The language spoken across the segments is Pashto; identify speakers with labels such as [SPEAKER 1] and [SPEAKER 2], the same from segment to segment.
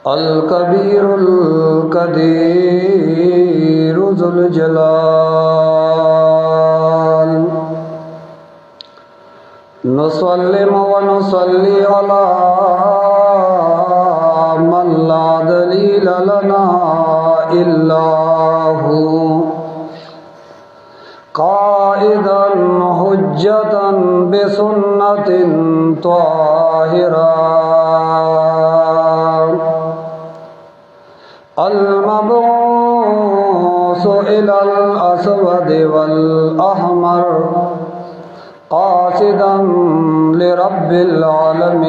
[SPEAKER 1] अल कबीरुल कदीर जुल जलाल। नुसल्लिमु व नुसल्ली अला मन ला दलील लना इल्ला हू काइदन हुज्जतन बिसुन्नतिन ताहिरा अल मबऊस इलल अस्वद वल अहमर क़ासिदन लिरब्बिल आलमीन।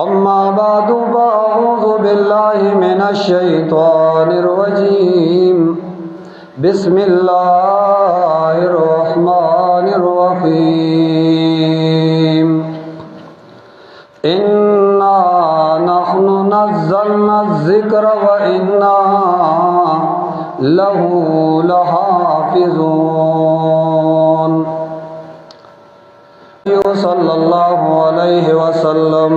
[SPEAKER 1] अम्मा बादु फ़अऊज़ु बिल्लाहि मिनश शैतानिर रजीम। बिस्मिल्लाहिर रहमानिर रहीम। इन्ना नहनु नज़्ज़लना ज़िक्र व इन्ना लहू लहाफ़िज़ून। सल्लल्लाहु अलैहि वसल्लम।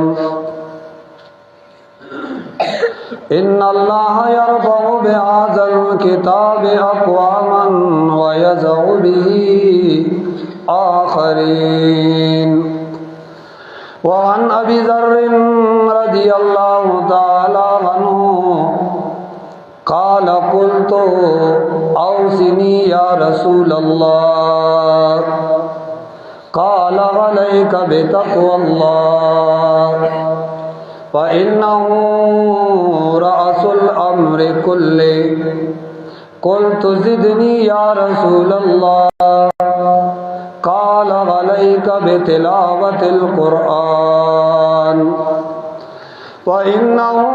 [SPEAKER 1] इन्नल्लाह यरफ़उ बिहाज़ल किताबि अक़वामन व यज़उ बिही आख़रीन। व अन अबी ज़र्रिन रज़ियल्लाहु तआला अन्हु क़ाल क़ुल्तु औसिनी या रसूलल्लाह। क़ाल अलैका बितक़्वल्लाह फ़इन्नहु रअसुल अम्रि कुल्लि। क़ुल्तु ज़िदनी या रसूलल्लाह। क़ाल अलैका बितिलावतिल क़ुरआन फ़इन्नहु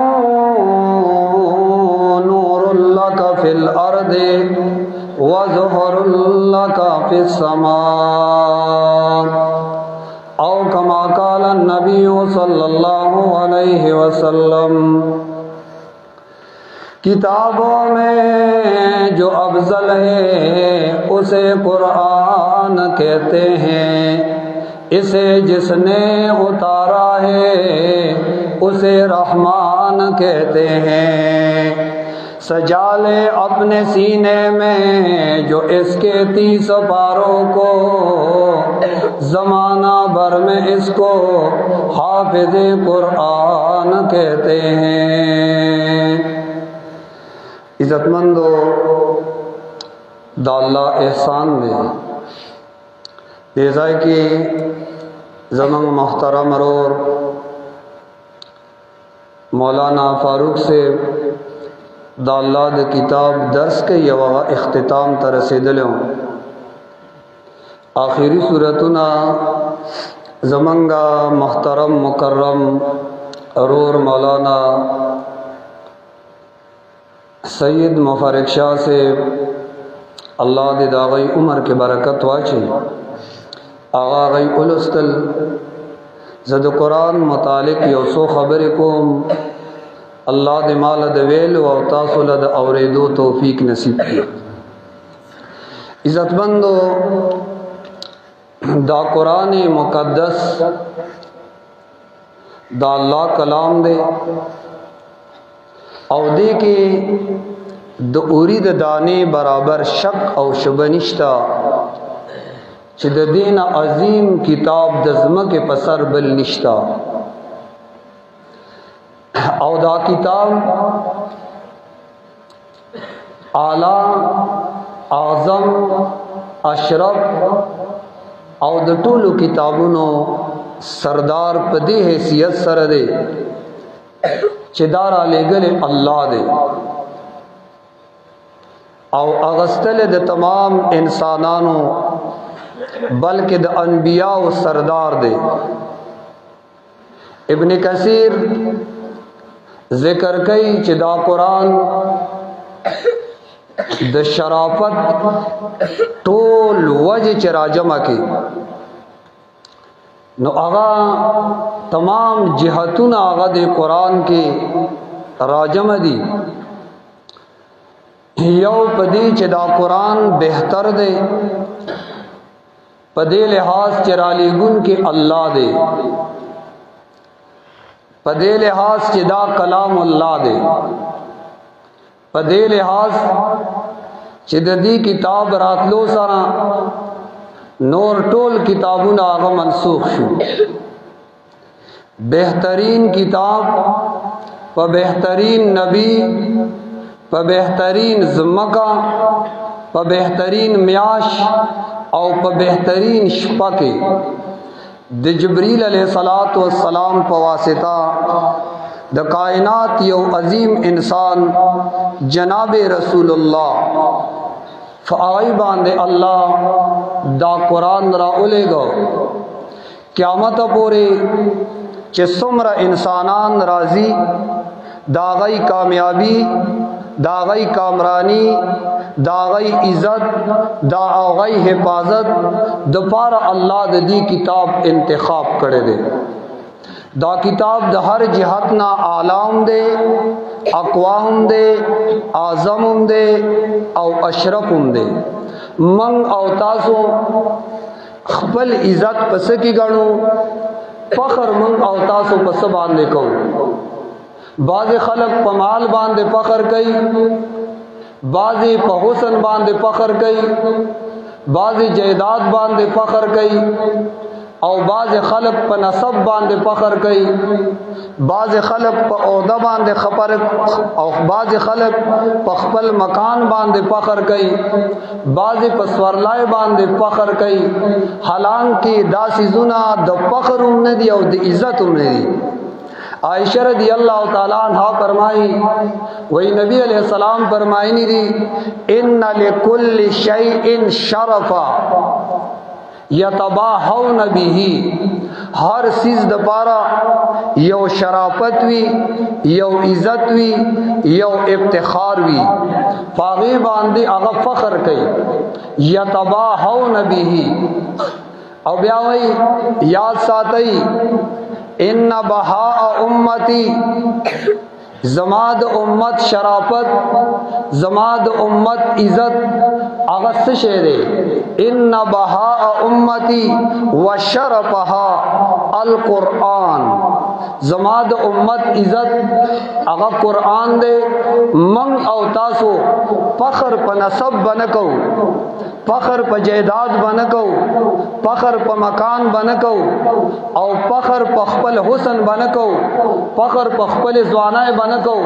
[SPEAKER 1] नूरुल लका फ़िल अर्दि व ज़ुहरुल लका फ़िस समा। औ कमा क़ाल नबिय्यु सल्लल्लाहु अलैहि वसल्लम। किताबों में जो अफ़ज़ल है उसे कुरान कहते हैं। इसे जिसने उतारा है उसे रहमान कहते हैं। सजा ले अपने सीने में जो इसके 30 पारों को, ज़माना भर में इसको हाफ़िज़ कुरान कहते हैं। इज़्ज़तमंदो दाल्ला एहसान में जैसा कि ज़मन मोहतरम और मौलाना फ़ारूक से दाल्ला द किताब दर्स के यवा इख्तिताम तरसीदलों आखिरी सूरतुना ज़मंगा मोहतरम मुकर्रम अरूर मौलाना सैयद मुफारिक शाह से अल्लाह दे दागई उमर के बरकत वाची आगा गई उलस्तल ज़द कुरान मुतालिक योसो खबर को अल्लाह दे माल दवेल व तासुल द औरेदो तौफीक नसीब की। इज़्ज़तमंदो दा कुरान मुक़द्दस दा अल्लाह कलाम दे अवदे के दूरी द दाने बराबर शक और शुबनिश्ता चिदीन अजीम किताब दज़म के पसर बल निश्ता। औदा किताब आला आज़म अशरफ औद टूलु किताबुनो सरदार पदे हैसियत सरदे चिदारा लेगले अल्लाह दे औ अगस्तल द तमाम इंसानानो बल्कि द अनबिया व सरदार दे। इब्न कसीर ज़िक्र कई चिदा कुरान द शराफत टोल वज चराजमा की नो आगा तमाम जिहतुन आगा दे कुरान के राजम दी यौ पदी चिदा कुरान बेहतर दे पदे लिहाज चराली गुन के अल्लाह दे په دې لحاظ چې دا کلام الله دی، په دې لحاظ چې د دې کتاب راتلو سره نور ټول کتابونه هغه منسوخ شو. بهترین کتاب په بهترین نبی په بهترین زمکا په بهترین میاش او په بهترین شپه کې د جبرئیل علیہ الصلوۃ والسلام په واسطه د کائنات یو عظیم انسان جناب رسول الله فآئی باندې الله دا قرآن را اولېګو. قیامت پورې چې څومره انسانان راضي دا غي کامیابی دا غي کامرانی دا غي عزت دا غي حفاظت د پاره الله د دې کتاب انتخاب کړی دی. دا کتاب د هر جهت نا عالم دے اقوام دے اعظم دے او اشرف دے. من او تاسو خپل عزت پس کی گنو فخر من او تاسو پس باندې کو. بعض خلق په مال باندې فخر کوي، بعضی په حسن باندې فخر کوي، بعضی جائیداد باندې فخر کوي، او بعض خلق په نسب باندې فخر کوي، بعض خلق په عہدہ باندې خبر او بعض خلق په خپل مکان باندې فخر کوي، بعض په سورلای باندې فخر کوي. حالانکه دا سيزونه د فخر هم نه دي او د عزت هم نه دي. عائشہ رضی اللہ تعالی عنہ فرمائی وہی نبی علیہ السلام فرمائنی دی ان لکل شیء شرفا یتباہون به. ہر چیز د پارا یو شرافت وی، یو عزت وی، یو افتخار وی، فاغی باندې هغه فخر کوي. یتباہون به. او بیا وی یاد ساتي ان بهاء امتی، زماد امت شرافت زماد امت عزت هغه څه شی دی. ان بهاء امتی وشرفها القرآن. زماد امت عزت هغه قرآن دی. من او تاسو فخر په نسب بنکو، فخر په جائیداد بنکو، فخر په مکان بنکو، او فخر په خپل حسن بنکو، فخر په خپل ځوانای بنکو.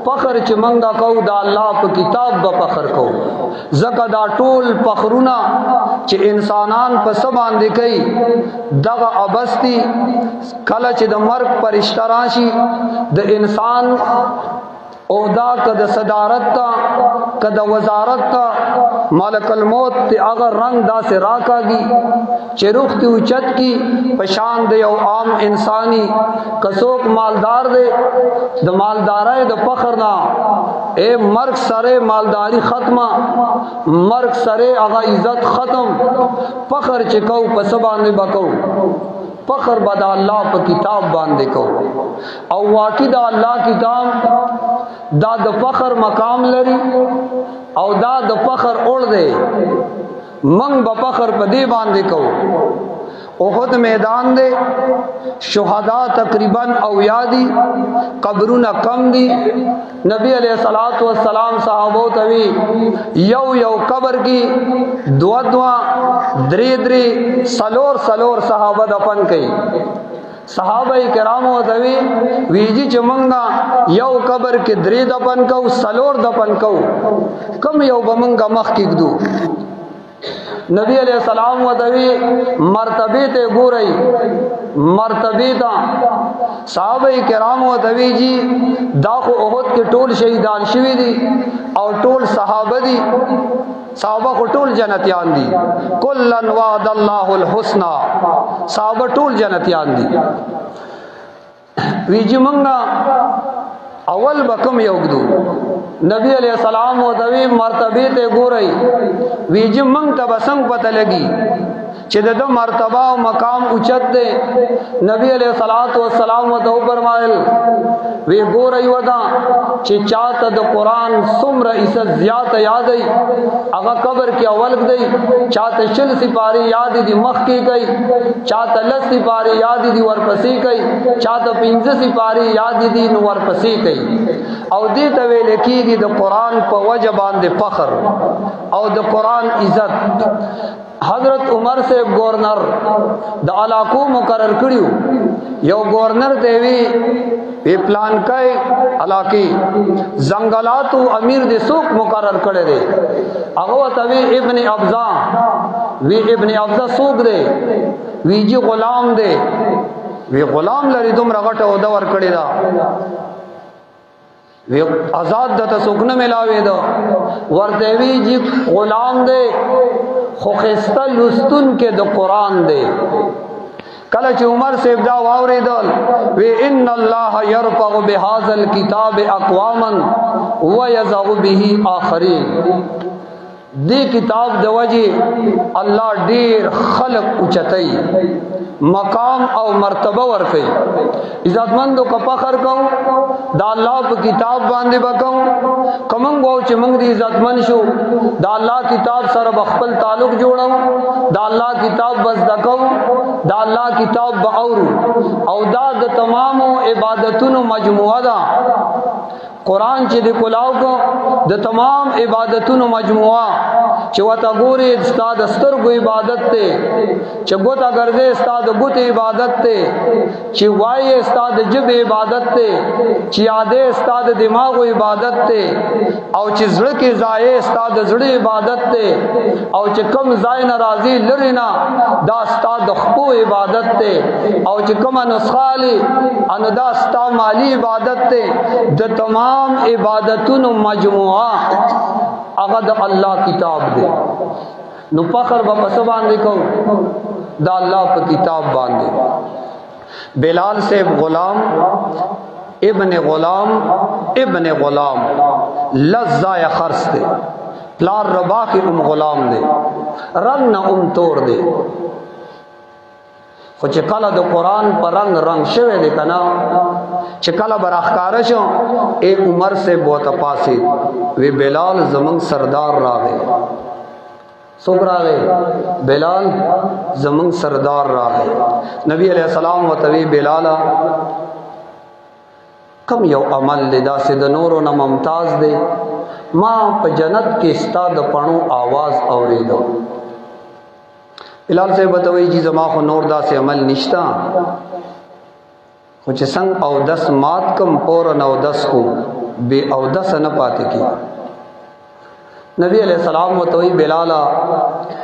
[SPEAKER 1] فخر چې منګه کو دا الله په کتاب به فخر کو. زکه دا ټول فخرونه چې انسانان په سب باندې کوي دغه ابستی کله چې د مرګ پرشتہ راشي د انسان اودا کد صدارت تا کد وزارت تا مالک الموت تی اگر رنگ دا سے راکا گی چروخ تی اچت کی پشان دے او عام انسانی کسوک مالدار دے دا مالدارای دا فخرنا اے مرگ سرے مالداری ختمہ مرگ سرے اغا عزت ختم فخر چکو پسبان بکو فخر بدا اللہ پا کتاب باندے کو او واقعی دا اللہ کتاب دا د فخر مقام لري او دا د فخر اور دے. من با فخر پا دے باندے کو. احد میدان دے شہداء تقریباً او یادی قبرون کم دی. نبی علیہ السلام صحابو توی یو یو قبر کی دو دوا دری دری سلور سلور صحابہ دفن کئی. صحابہ کرامو دوی ویجی چمنگا یو قبر کے دری دفن کو سلور دفن کو کم یو بمنگا مخ کی دو. نبی علیہ السلام و دوی مرتبے تے گو رہی مرتبے تا صحابہ کرام و دوی جی داخو احد کے ٹول شہیدان شوی دی اور ٹول صحابہ دی. صحابہ کو ٹول جنتیان دی. کلن وعد اللہ الحسنہ. صحابہ ٹول جنتیان دی. ویجی منگا اول بکم یوگدو. نبی علیہ السلام و دوی مرتبے تے گو رہی ویجی منگ تبسنگ پتہ لگی چې د مرتبه او مقام اوچت دی. نبی علیہ الصلوۃ والسلام ته فرمایل وی ګورای ودا چې چاته د قران څومره عزت زیات یاد ای هغه قبر کې اول دی، چاته شل سپاری یاد دي مخ کې گئی، چاته لس سپاری یاد دي ورپسې گئی، چاته 15 سپاری یاد دي نو ورپسې گئی. او دې ته ویل کېږي د قران په وجه باندې فخر او د قران عزت. حضرت عمر سے گورنر د علاقو مقرر کړیو، یو گورنر دیوی په پلان کای علاقې زنګلاتو امیر د سوق مقرر کړی دی. هغه ته ابن ابزا وی ابن ابزا سوق دی، وی جی غلام دی، وی غلام لري دومره غټه او دور کړی دا، وی آزاد د تسوک نه ملاوي دا ورته وی جی غلام دی خو خسته لستون کې د قران دی. کله چې عمر صاحب دا واوریدل وی ان الله يرفع بهذا الكتاب اقواما ويذع به اخرين. دی کتاب د وجه الله ډیر خلق اوچتای مقام او مرتبه ورکي. عزتمندو کا فخر کو دا الله په کتاب باندې وکاو، کوم غو چې موږ دې عزتمن شو دا الله کتاب سره بخپل تعلق جوړو، دا الله کتاب بس دکو، دا الله کتاب باورو او دا د تمامو عبادتونو مجموعه ده. قرآن چې د کلاو کو د تمام عبادتونو مجموعه چې وتا ګوري استاد سترګو عبادت ته، چې ګوتا ګرځي استاد ګوت عبادت ته، چې وای استاد جب عبادت ته، چې یادې استاد دماغ عبادت ته، او چې زړه کې ځای استاد زړه عبادت ته، او چې کم ځای ناراضي لري نه دا استاد خپو عبادت ته، او چې کومه نسخالي ان دا استاد مالی عبادت ته. د تمام عبادتونو مجموعه هغه د الله کتاب دی. نو فخر به پس باندې کو دا الله په کتاب باندې. بلال سے غلام ابن غلام ابن غلام لزای خرس دے، پلار ربا کی غلام دے، رنگ نہ تور دے. خو چې کله د قران پر رنگ شوه دی کنا، چې کله براخکار شو اے عمر سے بہت پاسی وی بلال زمن سردار راغے. څوک راغے؟ بلال زمن سردار راغے. نبی علیہ السلام وتوی بلالا کم یو عمل لدا سے د نورو نه ممتاز دی، ما په جنت کې استاد پړو आवाज اوریدو. بلال صاحب بتوي چې زما خو نور دا سے عمل نشتا، خو چې څنګه او 10 مات کم پور نو 10 کو به او 10 نه پاتې کی. نبی علیہ السلام وتوي بلالا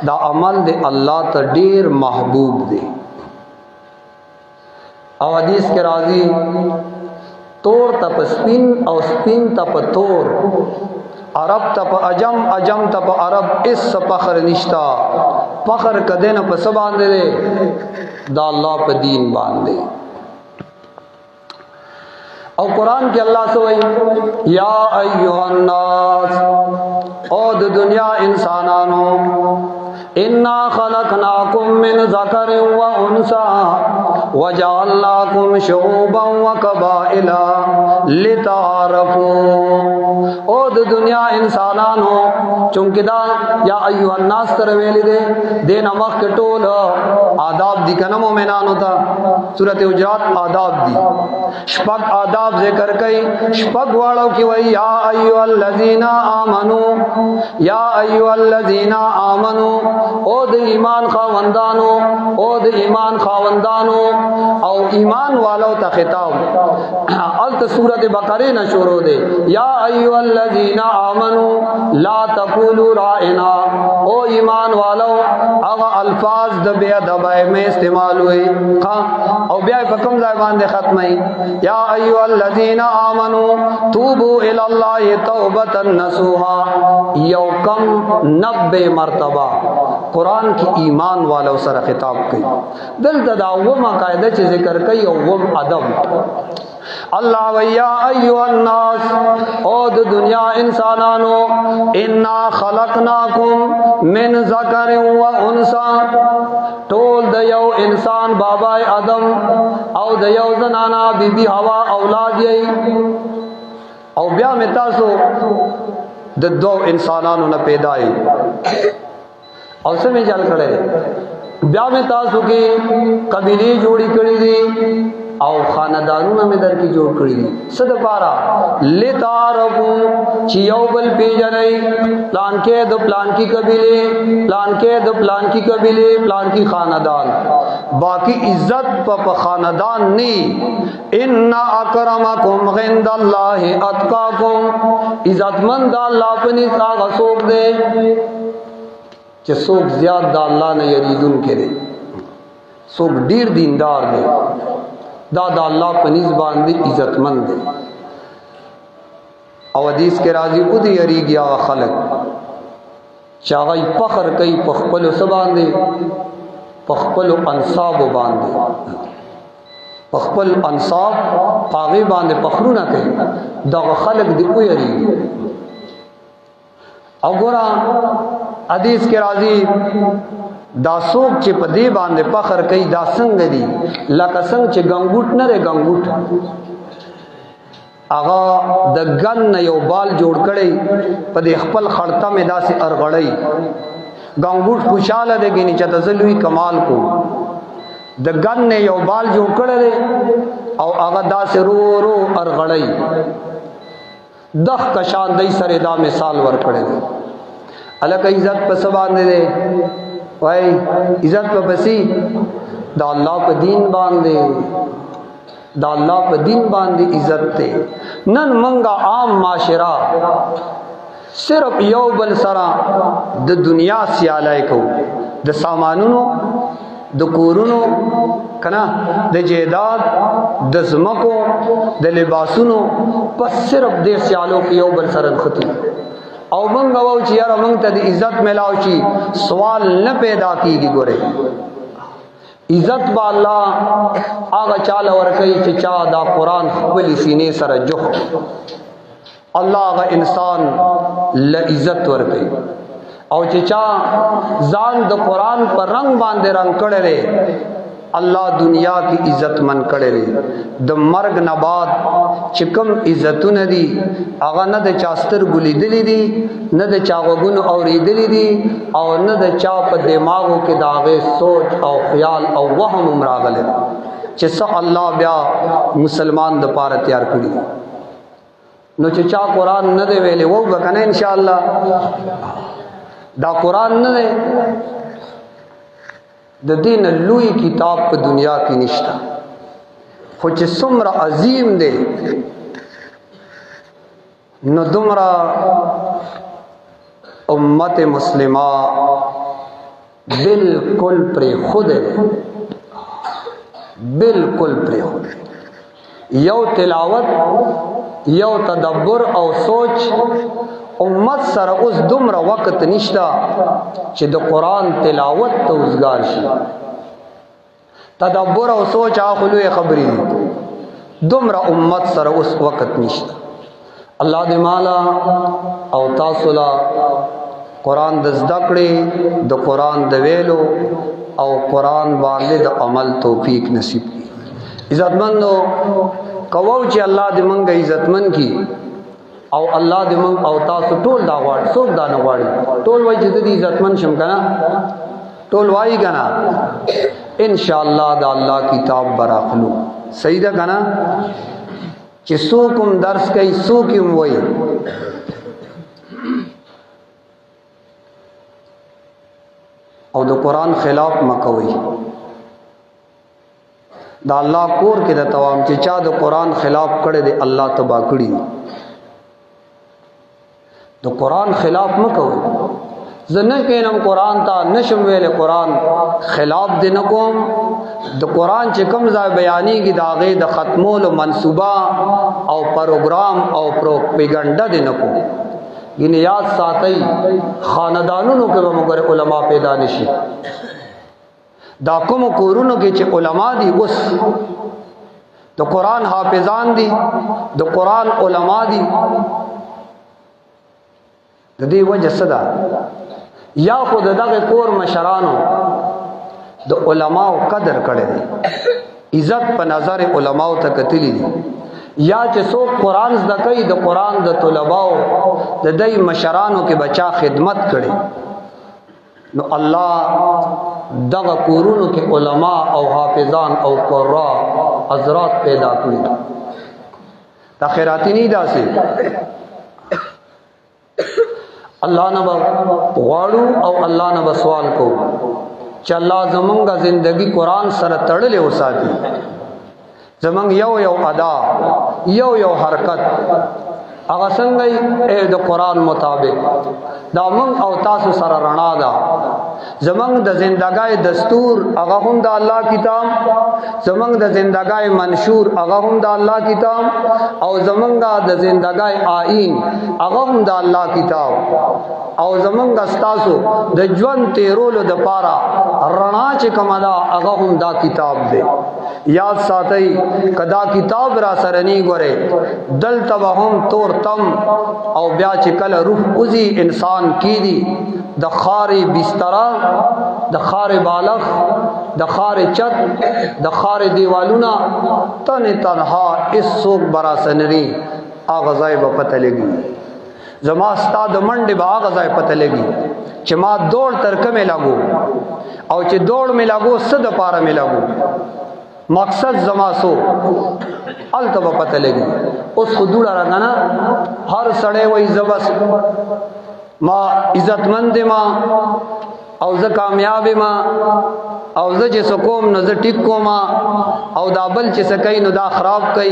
[SPEAKER 1] دا عمل دی الله ته ډیر محبوب دی. او حدیث کې راځي تور تپ سپین او سپین تپ تور، عرب تپ عجم عجم تپ عرب، اس فخر نشتا. فخر کدے نہ پس باندھے دے دا اللہ پہ دین باندھے. او قرآن کے اللہ سوئی یا ایوہ الناس او دنیا انسانانو انا خلقناکم من ذکر و انسا وجعلناکم شعوبا و قبائل لتعارفوا. او دنیا انسانانو چونکہ دا یا ایوہ الناس ترویلی دے دین امخ کٹول آداب دی کنم مومنانو تا. سورۃ حجرات آداب دی شپک آداب ذکر کئی، شپک واڑو کی وئی یا ایوہ الذین آمنو، یا ایوہ الذین آمنو او د ایمان خاوندانو، او د ایمان خاوندانو او ایمان والو تا خطاب. الت سورۃ بقرہ نہ شروع دے یا ایوہ الذین آمنو لا تقولوا رائنا. او ایمان والو اغا الفاظ د بے ادب میں استعمال ہوئے او بیا په کوم ځای باندې ختمه یا ایها الذین آمنو توبوا الی الله توبه نصوحا. یو کم 90 مرتبہ قرآن کی ایمان والو سره خطاب کئی. دلته دا وما قاعده چې ذکر کئی او وم ادب اللہ ویا ایها الناس او د دنیا انسانانو انا خلقناکم من ذکر و انثى ټول د یو انسان بابا آدم او د یو زنانا بی بی حوا اولاد یې او بیا می تاسو د دو انسانانو نه پیدا یې او سمې جال کړي بیا می تاسو کې قبیله جوړی کړی دي او خاندانونه می در کې جوړ کړی دي صد پارا لتعارفو چې یو بل پیژنې پلان کې د پلان کی قبیله پلان کې د پلان کی قبیله پلان کی خاندان باقی عزت په خاندان نی ان اکرمکم عند الله اتقاکم عزتمند الله پنځ هغه څوک دی چې څوک زیات د الله نه یریدون کړي څوک ډیر دیندار دی دا د الله په نسبت باندې عزتمند دی او حدیث کې راځي او دی یریږي هغه خلک چې هغه فخر کوي په خپل سبا باندې په خپل انصاب باندې په خپل انصاب هغه باندې فخرونه کوي دا خلک دی او یریږي او ګورا حدیث کې راځي دا څوک چې په دې باندې فخر کوي دا څنګه دي لکه څنګه چې ګنګوټ نه لري ګنګوټ هغه د ګن یو بال جوړ کړي په دې خپل خړطه مې داسې ارغړی ګنګوټ خوشاله دی چې تزلوي کمال کو د ګن یو بال جوړ کړي او هغه داسې رو رو ارغړی دخ کشان دای سره دا مثال ور کړي الکه عزت په سبا باندې وای عزت په پسی دا الله په دین باندې دا الله په دین باندې عزت ته نن منګه عام معاشره صرف یو بل سره د دنیا سیالای کو د سامانونو د کورونو کنا د جیداد د زمکو د لباسونو پس صرف د سیالو کې یو بل سره ختی او منګه وو چې یاره منګ ته د عزت ملاو شي سوال نه پیدا کیږي ګوره عزت با الله هغه چاله ورکي چې چا دا قران خپل سینې سره جوخ الله هغه انسان له عزت ورکي او چې چا ځان د قران پر رنگ باندې رنگ کړي الله دنیا کی عزت من کړي د مرګ نه بعد چې کوم عزتونه دي هغه نه د چاستر ګولې دي نه د چاغونو اوریدلې دي او نه د چا په دماغو کې داغه سوچ او خیال او وهم راغله چې څه الله بیا مسلمان د پاره تیار کړی نو چې چا قران نه دی ویلې وو بکنه ان شاء الله دا قران نه دی د دین لوی کتاب په دنیا کې نشته خو چې څومره عظیم دی نو دومره امت مسلمه بالکل پر خود بالکل پر خود یو تلاوت یو تدبر او سوچ امت سره اوس دومره وخت نشتا چې د قران تلاوت ته وزګار شي تدبر او سوچ اخلوې خبرې دومره امت سره اوس وخت نشتا الله دې مالا او تاسو لا قران د زده کړې د قران د ویلو او قران باندې د عمل توفیق نصیب کړي عزتمنو کوو چې الله دې مونږه عزتمن کړي او الله دې مونږ او تاسو ټول دا غواړي څوک دا نه غواړي ټول وایي چې دې عزتمن شم کنه ټول وایي کنه ان شاء الله دا الله کتاب براخلو صحیح ده کنه چې څوکم درس کوي څوکم وایي او د قران خلاف مکوي دا الله کور کې د توام چې چا د قران خلاف کړي دی الله تبا کړي د قران خلاف مکوي زنه کینم قران ته نشم ویل قران خلاف دې نکوم د قران چې کوم ځای بیانې کې داغه د ختمول منصوبه او پروګرام او پروپاګاندا دې نکوم ینه یاد ساتي خاندانونو کې موږ علماء پیدا نشي دا کوم کورونو کې چې علما دي اوس د قرآن حافظان دي، د قرآن علما دي. د دې وجه څه ده؟ یا خو د دغه کور مشرانو د علماو قدر کړی دی، عزت په نظر علماو ته کتلی دي، یا چې څوک قرآن زده کوي د قرآن د طلباو د دې مشرانو کې بچا خدمت کړي، نو الله دغه کورونو کې علما او حافظان او قرا حضرات پیدا کړي. دا خیراتی نه داسي الله نه غواړو او الله نه سوال کو چې الله زمونږه زندگی قرآن سره تړلې وساتي، زمونږ یو ادا یو حرکت هغه څنګه د قرآن مطابق دا مونږ او تاسو سره رڼا ده. زمونږ د زندګۍ دستور هغه هم د الله کتاب، زمونږ د زندګۍ منشور هغه هم د الله کتاب، او زمونږ د زندګۍ آئین هغه هم د الله کتاب، او زمونږ تاسو د ژوند تیرولو د پاره رڼا چې کومه ده هغه هم دا کتاب دی. یاد ساتئ کدا کتاب را سره نی ګوره دلته هم تور تم او بیا چې کله روح اوزی انسان کی دی د خاري بستر، د خاري بالغ، د خاري چت، د خاري دیوالونه تنها اس سوق برا سنری اغزای په پته لګي. زما استاد منډه به اغزای پته لګي چې ما دوړ تر کمه لاګو او چې دوړ می لاګو صد پاره می لاګو مقصد زما سو التبا پته لګي. اوس خودوړه راغنا هر سړی وای زبس ما عزتمند ما او زه کامیاب ما او زه چې سکوم نو زه ټیک کوم او دا بل چې سکای نو دا خراب کای.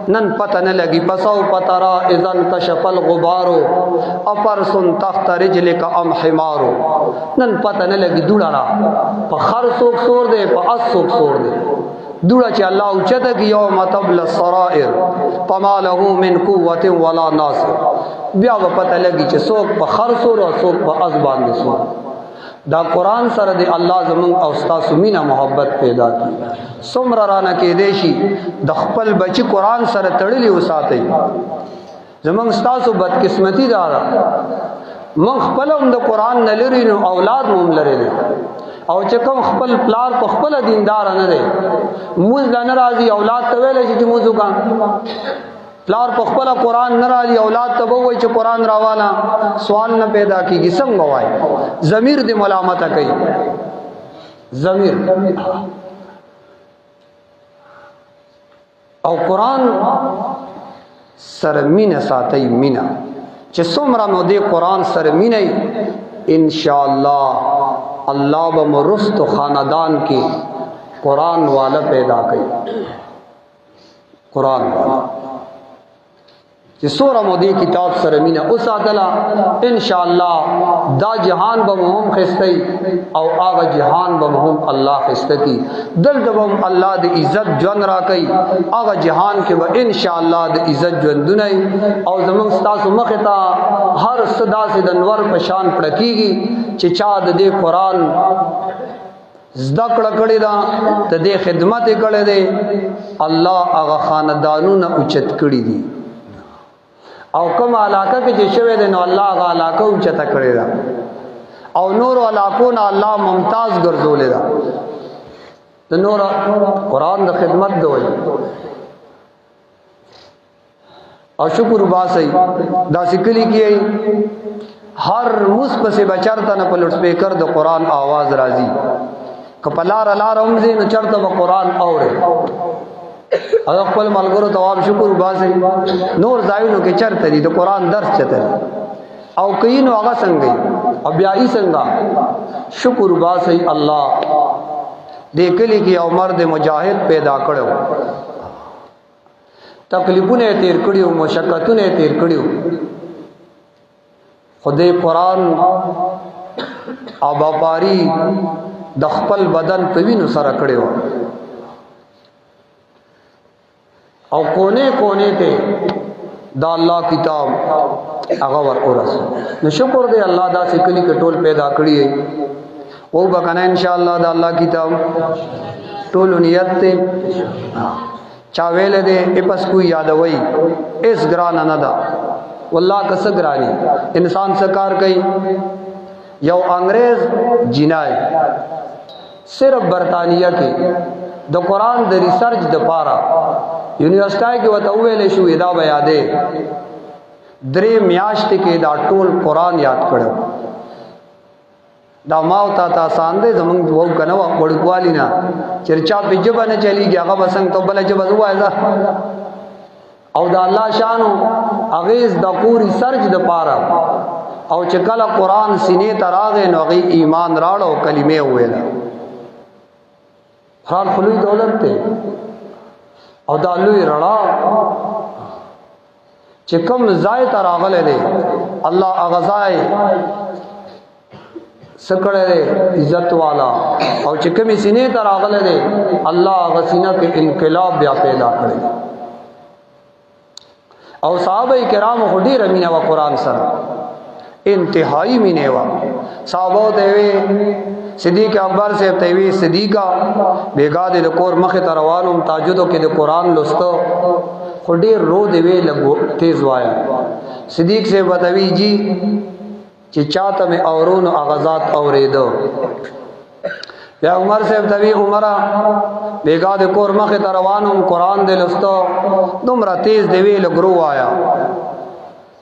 [SPEAKER 1] نن پته نه لګي پسو پترا اذن کشف الغبار اپرسن تحت رجلک ام حمارو. نن پته نه لګي دوړه را په خر سوک سور دی په اس سوک سور دی. دوړه چې الله اوچته کی یوم تبل السرائر فما له من قوت ولا ناصر. بیا پته لګي چې څوک په خر سور او څوک په اس باندې سور. دا قرآن سره دی الله زمون او تاسو مینا محبت پیدا کی. څومره رانه کې دیشي د خپل بچی قرآن سره تړلی وساتئ. زمون تاسو بدقسمتی دارا من خپل هم د قرآن نه لري نو اولاد هم لري او چې کوم خپل پلار په خپل دیندار نه دی موږ د ناراضي اولاد ته ویل چې موږ وکړو. پلار په خپل قرآن نه راځي اولاد ته وایي چې قرآن راواله سوال نه پیدا کیږي. څنګه وای ضمیر دې ملامت کوي ضمیر. او قرآن سره مینه ساتي مینا چې څومره مو دې قرآن سره مینه ان شاء الله الله به مرست خاندان کې قرآن والا پیدا کوي. قرآن چې سوره مو دې کتاب سره مینا او ساتلا ان شاء الله دا جهان به هم خستای او هغه جهان به هم الله خستکی. دلته به الله دې عزت جون را کوي هغه جهان کې به ان شاء الله دې عزت ژوندونه او زمون تاسو مخه ته هر صدا سي د انور په شان پړکیږي چې چا دې قرآن زده کړه دا ته دې خدمت کړه دې الله هغه خاندانونه اوچت کړی دي او کوم علاقه کې چې شوی دی نو الله هغه علاقه اوچته کړی دا او نور علاقو نه الله ممتاز ګرځولې دا. د نور قرآن د خدمت دوی او شکر وباسي دا سکلی کیي هر مس پسې بچرته نه په لوډ سپیکر د قرآن आवाज راځي کپلار الارم زین چرته په قرآن اوره او خپل ملګرو ته شکر وباسي. نور ځایونو کې چرته دي د قرآن درس چته او کینو هغه څنګه او بیا یې څنګه شکر وباسي. الله دې کلی کې او مرد مجاهد پیدا کړو تکلیفونه تیر کړیو مشقتونه تیر کړیو خدای قرآن ابا پاری د خپل بدن په وینو سره کړیو او کونے کونے ته دا الله کتاب هغه ور اورس. نو شکر دې الله دا سکلی کټول پیدا کړی او بکنه ان شاء الله دا الله کتاب ټول نیت ته چا ویل دے پس کوئی یادوئی اس گران نہ دا واللہ کس گرانی انسان سکار کئی یو انگریز جنائی صرف برطانیہ کی دا قرآن دا ریسرچ دا پارا یونیورسٹائی کی وطا ویلے شو ادا بیادے درے میاشت کے دا ټول قرآن یاد کرو دا ماو تا ساندے زمان وہ کنوا وڑکوالی نا چرچا پی جبا نہ چلی گیا غبا سنگ تو بلا جبا زوا ایزا او دا اللہ شانو اغیز دا پوری سرج دا پارا او چکل قرآن سینے تراغے نو اغی ایمان راڑو کلمے ہوئے نا حال خلوی دولت تے او دا لوی رڑا چکم زائے تراغلے دے اللہ اغزائے سکڑے دے عزت والا او چکمی سینے تراغلے دے اللہ غسینہ کے انقلاب بیا پیدا کرے او صحابہ کرام خودی رمینہ و قرآن سر انتہائی مینے وا صحابہ تیوے صدیق اکبر سے تیوے صدیقہ بیگا دے کور مخ تروانم تاجدو کے دے قرآن لستو خودی رو دے لگو تیز وایا صدیق سے بتوی جی چی چاہتا میں اورون اغزات اوریدو یا عمر سے بتوی عمرہ بیگا دے کور مخ تروانم قرآن دے لستو دمرا تیز دے لگرو آیا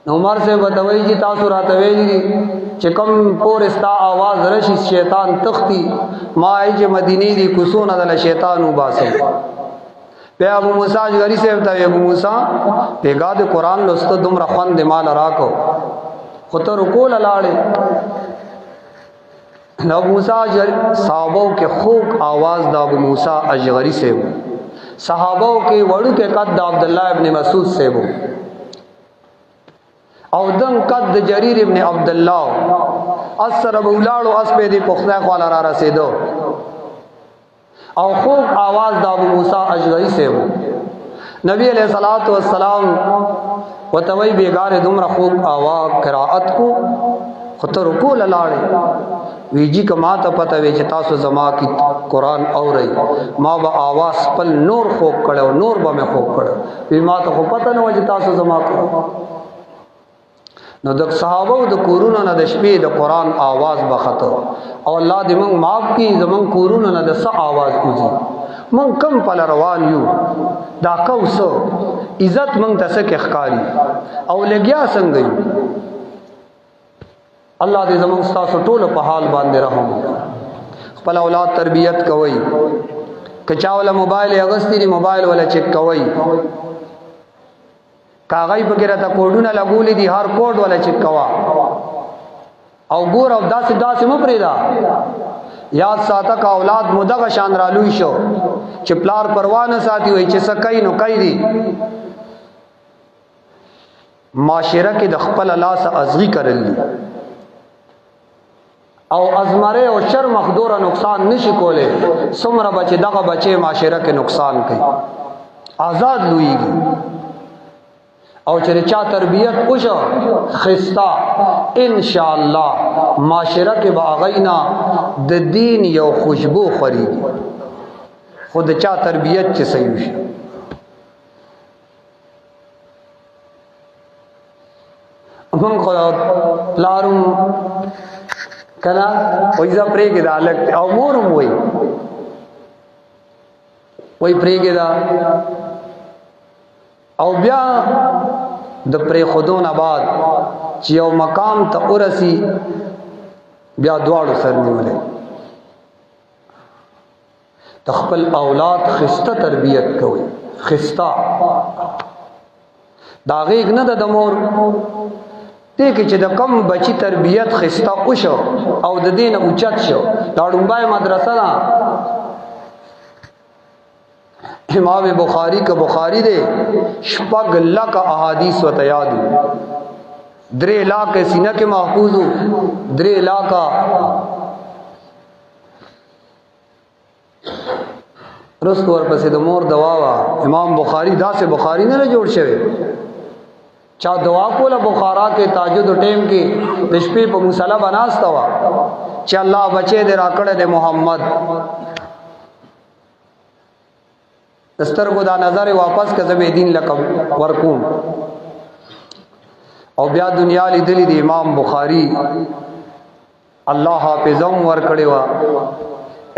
[SPEAKER 1] عمر سے بتوی جی تاثر آتوی جی چکم پور استا آواز رشی شیطان تختی ما ایج مدینی دی کسون ادل شیطانو باسو پہ ابو موسیٰ جگری سے بتوی ابو موسیٰ بیگا دے قرآن لستو دمرا خوان دے مال راکو خطر رکول لاڑے ابو موسیٰ صحابوں کے خوک آواز دا ابو موسیٰ اجغری سے ہو صحابوں کے وڑو کے قد دا عبداللہ ابن مسعود سے ہو او دن قد جریر ابن عبداللہ اثر ابو لاڑو اس پہ دی پختہ خوالا را رسیدو او خوک آواز دا ابو موسیٰ اجغری سے ہو نبی علیہ السلام وتوی بیگار دمرا خوب آواز قرائت کو خطر رکو للاڑے ویجی کا ما تا پتا ویچ تاسو زما کی قرآن او رہی ما با آواز پل نور خوب کڑے و نور با میں خوب کڑے وی ما تا خوب پتا نو ویچ تاسو زما کو نو دک صحابہ دا کورونا نا دا شپی دا قرآن آواز بخطو او اللہ دی منگ معاف کی زمان کورونا نا دا سا آواز اوزی من کم پل روان یو دا کو سو عزت من تسک اخکاری او لگیا سنگیو اللہ دے زمان ستاسو ٹول پا حال باندے رہوں پل اولاد تربیت کوئی کچا والا موبائل اغسطی دی موبائل والا چک کوئی کاغی پکر تا کوڈونا لگولی دی ہر کوڈ والا چک کوا او گور او داسی مپریدا یاد ساتا کا اولاد مدغ شان رالوی شو چی پلار پروان ساتی ہوئی چی سکئی نو کئی دی معاشرہ کی دخپل اللہ سا ازغی کرل لی او ازمرے او شر مخدور نقصان نشی کولے سمر بچے دغ بچے معاشرہ کے نقصان کئی آزاد لوئی گی او چرچا تربیت پوشا خستا انشاءاللہ معاشرہ کے باغینا د دین یو خوشبو خریدی خود چا تربیت چی سیوش من خدا لارم کنا ویزا پریگی دا لگتے او مورم وی پریگی دا او بیا د پری خودون بعد چې یو مقام ته ورسی بیا دواړو سر نیولې تخپل اولاد خسته تربیت کوي خسته دا غیګ نه د مور ته کې چې د کم بچی تربیت خسته وشو او د دین اوچت شو دا ډومبای مدرسه نه امام بخاری کا بخاری دے شپگ لک احادیث و تیادو درے علاقہ سینہ کے محفوظو درے علاقہ رست ورپسې د مور دوا وا امام بخاری دا سے بخاری نه جوړ شوی چا دعا کوله بخارا کې تهجد ټیم کې د شپې په مصلا بناستا وا چې الله بچي دې راکړه دې محمد دسترګو دا نظر واپس که زبې دین لکه ورکوم. او بیا دنیا لیدلی د امام بخاری الله حافظم ور کړی و.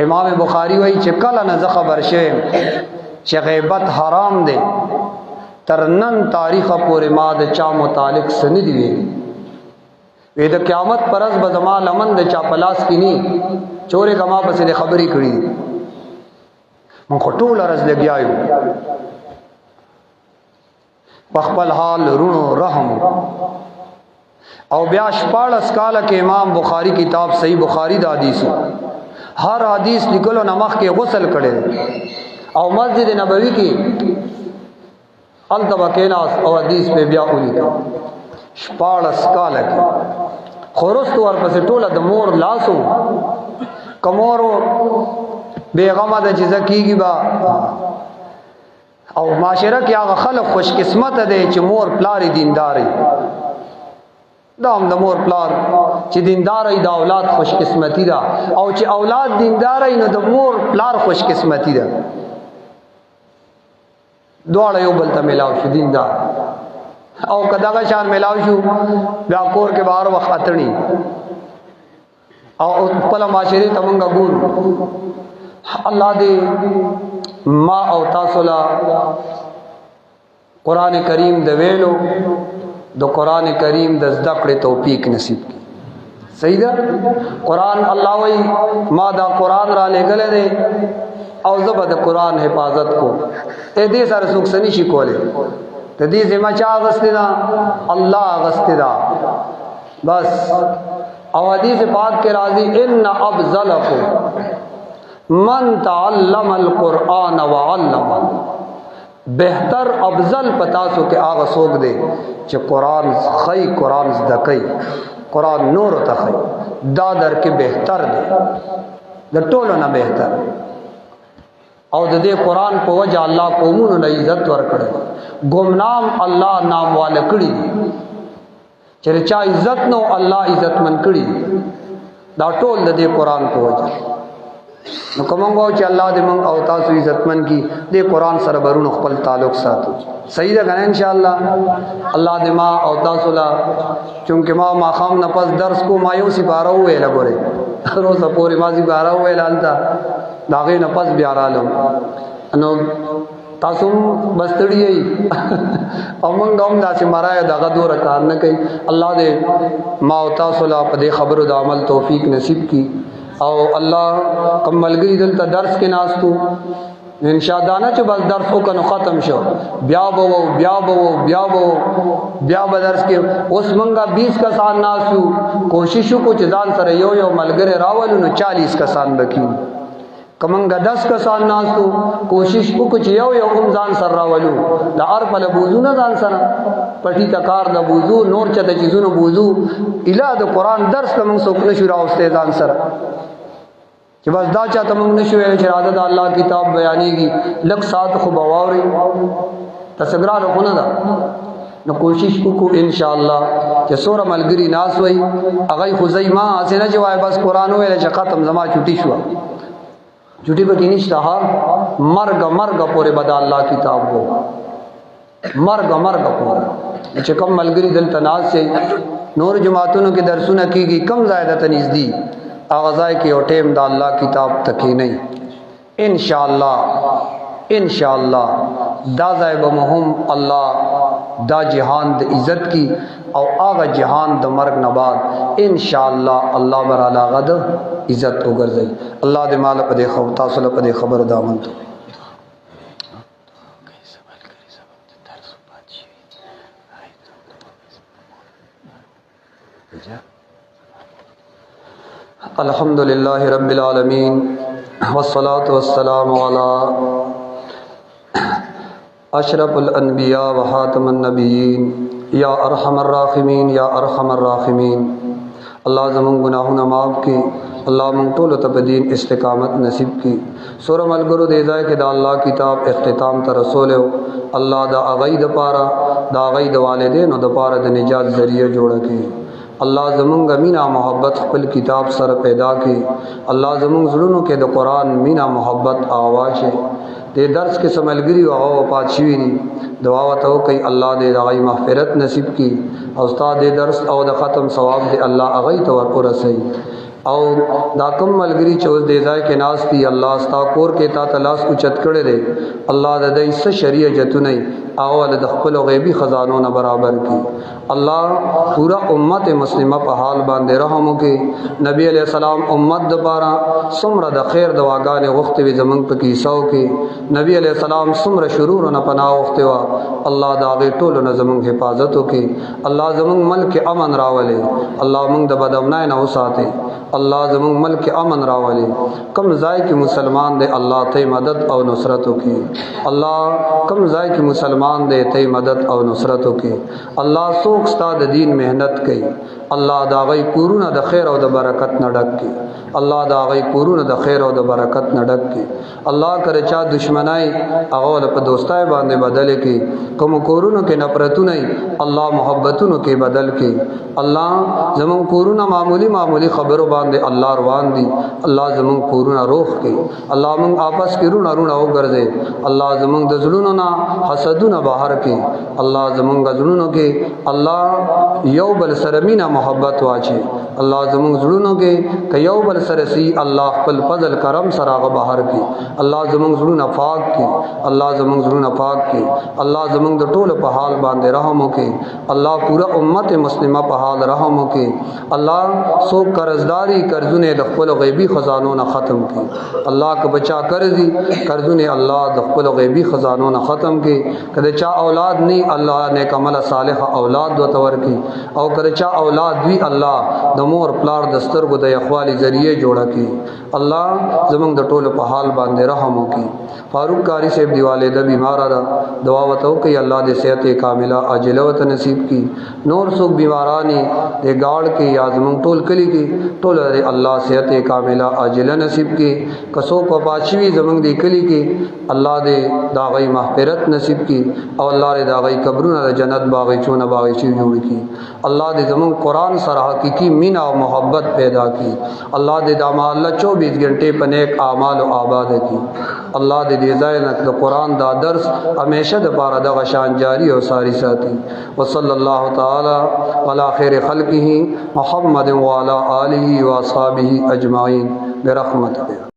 [SPEAKER 1] امام بخاری وایي چې کله نه زه خبر شوم چې غیبت حرام دی تر نن تاریخ پورې ما د چا متعلق سند دی وی د قیامت پرز به زما لمن د چا پلاس کې ني چورې کما پسې د خبرې کړي مونږ ټول ارز لګیایو خپل حال رونو رحم. او بیا 14 کال کې امام بخاری کتاب صحیح بخاری د حدیث هر حدیث لیکلو نمخ کې غسل کړي او مسجد نبوی کې التبا کیناس او حدیث په بیا ولي 14 کال کې خورست ورپسې ټوله د مور لاسو کمورو بیغمه د چیزه کیږي با. او معاشره کې هغه خلک خوش قسمت دي چې مور پلاری دینداري دا هم د مور پلار چې دینداري د اولاد خوش قسمتي ده او چې اولاد دینداري نو د مور پلار خوش قسمتي ده. دواړه یو بل ته ملاو شو دیندار او کداغه شان ملاو شو بیا کور کې بهر وخت اتړي او خپل معاشري ته مونږ ګور. الله دې ما او تاسو لا قران کریم د ویلو د قران کریم د زده کړې توفیق نصیب کړي. صحیح ده. قران الله وی ما دا قران را لګل دي او زبر د قران حفاظت کو ته دې سره څوک سني شي کوله ته دې ذمہ چا غستدا الله غستدا بس. او حدیث پاک کے راضی ان افضلکم من تعلم القرآن وعلم. بہتر افضل پتا سو کہ آغا سوک دے چې قرآن خی قرآن زدکی قرآن نور تخی دا در کے بہتر دے دا ټولو نه بہتر. او د دې قرآن په وجه الله قومونو نه عزت ورکړي ګمنام الله نام والا کړي چې چا عزت نو الله عزت من کړي دا ټول د دې قرآن په وجه. نو کومنګو چې الله دې مونږ او تاسو عزتمن کی دې قرآن سره برونو خپل تعلق ساتو. صحیح ده کنه ان شاء الله. الله دې ما او تاسو لا چونکه ما خام نه پس درس کو ما یو سپاره وې لګورې روزه پوری ما سپاره وې لالتا داغه نه پس بیا رالم نو تاسو بستړی او مونږ هم داسې مرای دغه دوره کار نه کوي. الله دې ما او تاسو لا په دې خبرو د عمل توفیق نصیب کی او الله کملګری دلته درس کې ناستو ان شاء الله نه چې بس درس وکنو ختم شو بیا به درس کې اوس مونږه 20 کسان ناسو کوشش وکړو چې ځان سره یو ملګری راولو نو 40 کسان بکی کمنګه 10 کسان ناسو کوشش وکړو چې یو ځان سره راولو د ار په بوزو نه ځان سره پټی تکار د بوزو نور چته چیزونو بوزو اله د قران درس کوم څوک نشو راوسته ځان سره چې بس دا چاته موږ نشو ویل چې راځه د الله کتاب بیانېږي لک سات خو بواوري تسګرا نه ده. نو کوشش وکړو ان شاء الله چې سوره ملګری ناس وای هغه خو زېما اسنه چې وای بس قران ویل چې ختم زما چټي شو چټي به نشته ها مرګ پورې بد الله کتاب وو مرګ پورې چې کوم ملګری دلته ناز سي نور جماعتونو کې درسونه کیږي کم زیاده تنزدي اغزای کې او ټیم د الله کتاب تکي نه ان شاء الله دا ځای به مهم الله دا جهان د عزت کی او هغه جهان د مرګ نه بعد ان شاء الله الله براله غد عزت وګرځي. الله دې مال په دې خو تاسو له په دې خبر دامن ته الحمدللہ رب العالمین والصلاة والسلام علی اشرف الانبیاء وخاتم النبیین یا ارحم الراحمین یا ارحم الراحمین. اللہ زمون گناہونا معاف کی اللہ من طول تبدین استقامت نصیب کی. سورہ ملگرو دیزائے کہ دا اللہ کتاب اختتام تا رسول ہو اللہ دا اغید پارا دا اغید والدین و دا پارا دا نجات ذریعہ جوڑا کی. اللہ زمونږ مینا محبت خپل کتاب سره پیدا کی. اللہ زمونږ زړونو کې د قرآن مینا محبت آواز دې درس کې سملګری او هغه وفات شوي دي دعا وته وکړئ الله دې د هغوی مغفرت نصیب کړي او ستا دې درس او د ختم ثواب دې الله هغوی ته ورسوي او دا کوم ملګری چې اوس دې ځای کې ناست دي الله ستا کور کې تا ته لاس اوچت کړی دی الله د دوی څه شرعي حاجتونه هغه د خپلو غیبي خزانو نه برابر کړي الله پورا امت مسلمه په حال باندې رحم وکړي نبی علیہ السلام امت دپاره څومره د خیر دعاګانې غوښتې وې زموږ په کیسو کې نبی علیہ السلام څومره شرورو نه پناه غوښتې وه الله د هغې ټولو نه زموږ حفاظت وکړي الله زموږ ملک امن راولي الله موږ د بدامنۍ نه وساتي الله زموږ ملک امن راولي کم ځای کې مسلمان دی الله ته مدد او نصرت وکړي الله کم ځای کې مسلمان دی ته مدد او نصرت وکړي الله څوک ستا د دین مهنت کوي الله دا غي کورونه د خیر او د برکت نه ډک کړي الله دا غي کورونه د خیر او د برکت نه ډک کړي الله کړه چا دشمنای هغه په دوستای باندې بدل کړي کوم کورونو کې نفرتونه الله محبتونو کې بدل کړي الله زمون کورونه معمولی خبرو باندې الله روان دي الله زمون کورونه روح کړي الله مون آپس کې رونه وګرځي الله زمون د زړونو نه حسدونه بهر کړي الله زمون د زړونو کې الله یو بل سره مینا محبت واچي الله زمون زړونو کې ک یو بل سره سي الله خپل فضل کرم سره غ بهر کړي الله زمون زړونه پاک کړي الله زمون زړونه پاک کړي الله زمون د ټولو په حال باندې رحم وکړي الله پورا امت مسلمه په حال رحم وکړي الله سو قرضداري قرضونه د خپل غیبی خزانو نه ختم کړي الله که بچا قرضي قرضونه الله د خپل غیبی خزانو نه ختم کړي کله چا اولاد نه الله نیک عمل صالح اولاد دو تور کړي او کله چا اولاد وی الله د مور پلار د سترګو د یخوالي ذریعہ جوړه کړي الله زمونږ د ټولو په حال باندې رحم وکړي فاروق قاری صاحب دی والده بیمار را دعا وته کوي الله دې صحت کامله عاجله وت نصیب کړي نور څوک بیمارانی د گاڑ کې یا زمونږ ټول کلی کې ټول الله صحت کامله عاجله نصیب کړي کسو کو پاشوي زمونږ دی کلی کې الله دې دا غي مغفرت نصیب کړي او الله دې دا غي قبرونه د جنت باغچونه باغچي جوړ کړي الله دې زمون قرآن سره حقيقي مینا او محبت پیدا کی الله دې د الله 24 غنټه په نیک اعمال او آباد کی الله دې ځای نه د قرآن دا درس همیشه د پاره د غشان جاری او ساری ساتي وصلی الله تعالی علی خیر خلقه محمد وعلى آله واصحابه اجمعین برحمتک